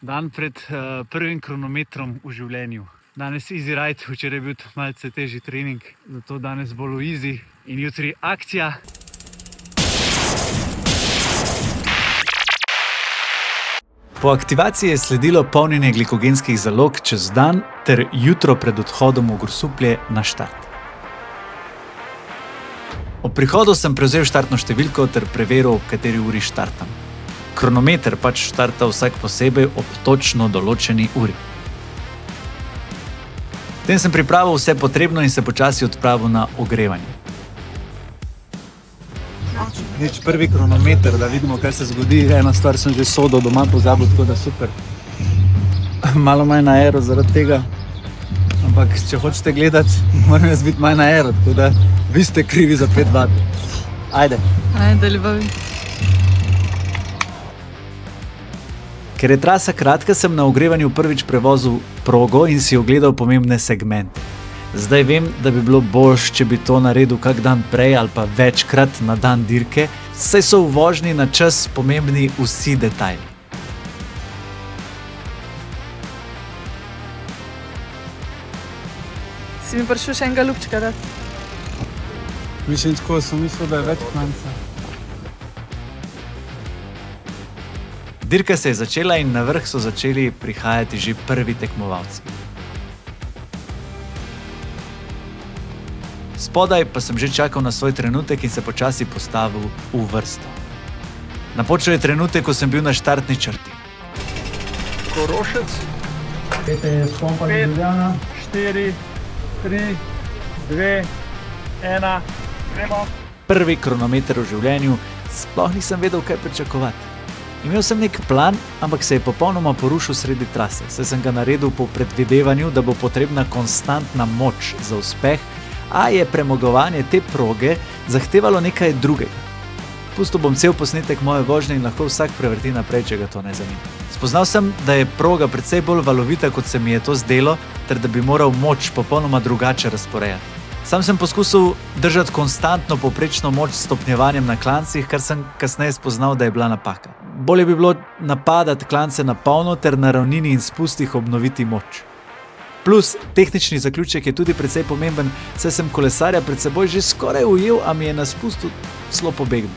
Dan pred prvim kronometrom v življenju. Danes easy ride, včeraj je bil malce težji trening, zato danes bolj easy in jutri akcija. Po aktivaciji je sledilo polnjenje glikogenskih zalog čez dan ter jutro pred odhodom v Grosuplje na štart. Ob prihodu sem prevzel štartno številko ter preveril, ob kateri uri štartam. Kronometer pač štarta vsak posebej ob točno določeni uri. Potem sem pripravil vse potrebno in se počasi odpravil na ogrevanje. Nič prvi kronometer, da vidimo, kaj se zgodi. Ena stvar sem že sodo doma pozabil, tako da super. Malo manj na aero zaradi tega. Ampak, če hočete gledati, moram jaz biti manj na aero, tako da vi ste krivi za 5 vatov. Ajde. Ajde, ljubavi. Ker je trasa kratka, sem na ogrevanju prvič prevozil progo in si ogledal pomembne segmente. Zdaj vem, da bi bilo boljše, če bi to naredil kak dan prej ali pa večkrat na dan dirke, saj so v vožnji na čas pomembni vsi detajli. Si mi prišel še enega ljubčka dati? Mislim, tako sem mislil, da je več Franca. Dirka se je začela in na vrh so začeli prihajati že prvi tekmovalci. Spodaj pa sem že čakal na svoj trenutek in se počasi postavil v vrsto. Napočil je trenutek, ko sem bil na štartni črti. Korošec. 5, 4, 3, 2, 1, gremo. Prvi kronometer v življenju, sploh nisem vedel, kaj pričakovati. Imel sem nek plan, ampak se je popolnoma porušil sredi trase, saj sem ga naredil po predvidevanju, da bo potrebna konstantna moč za uspeh, a je premagovanje te proge zahtevalo nekaj drugega. Pustil bom cel posnetek moje vožnje in lahko vsak prevrti naprej, če ga to ne zanima. Spoznal sem, da je proga precej bolj valovita, kot se mi je to zdelo, ter da bi moral moč popolnoma drugače razporejati. Sam sem poskusil držati konstantno povprečno moč s stopnjevanjem na klancih, kar sem kasneje spoznal, da je bila napaka. Bolje bi bilo napadati klance na polno ter na ravnini in spustih obnoviti moč. Plus, tehnični zaključek je tudi precej pomemben, saj sem kolesarja pred seboj že skoraj ujel, a mi je na spustu celo pobegnil.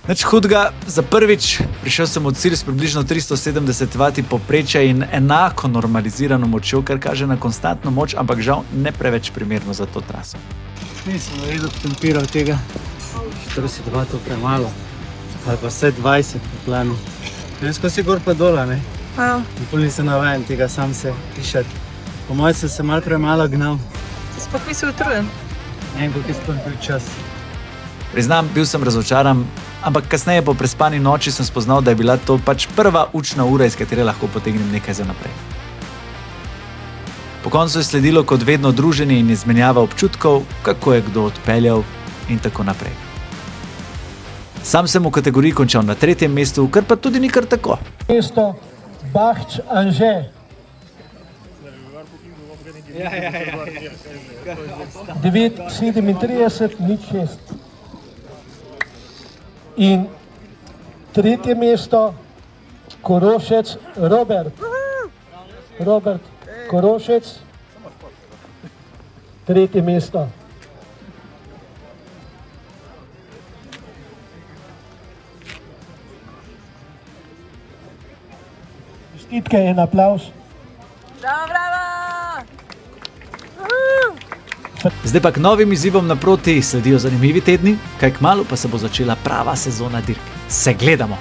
Nič hudega, za prvič prišel sem v cilj s približno 370 vati povprečja in enako normalizirano močjo, kar kaže na konstantno moč, ampak žal ne preveč primerno za to traso. Nisem naredil tempiral tega, 40 vatov premalo, ali pa vse 20 po planu. Dejansko si gor pa dola, ne? Nikoli nisem navajen tega sam se pišati. Po mojem sem se malo premalo gnal. Sploh nisi utrujen. Ne vem, koliko je sploh bil čas. Priznam, bil sem razočaran, ampak kasneje po prespani noči sem spoznal, da je bila to pač prva učna ura, iz katere lahko potegnem nekaj za naprej. Po koncu je sledilo kot vedno druženje in izmenjava občutkov, kako je kdo odpeljal in tako naprej. Sam sem v kategoriji končal na 3. mestu, kar pa tudi ni kar tako. Mesto Bahč Anže. 9:37, 06. In 3. mesto Korošec Robert. Robert Korošec. 3. mesto. Čestitke in aplavz. Bravo! Zdaj pa k novim izzivom naproti sledijo zanimivi tedni, kaj kmalu pa se bo začela prava sezona dirk. Se gledamo!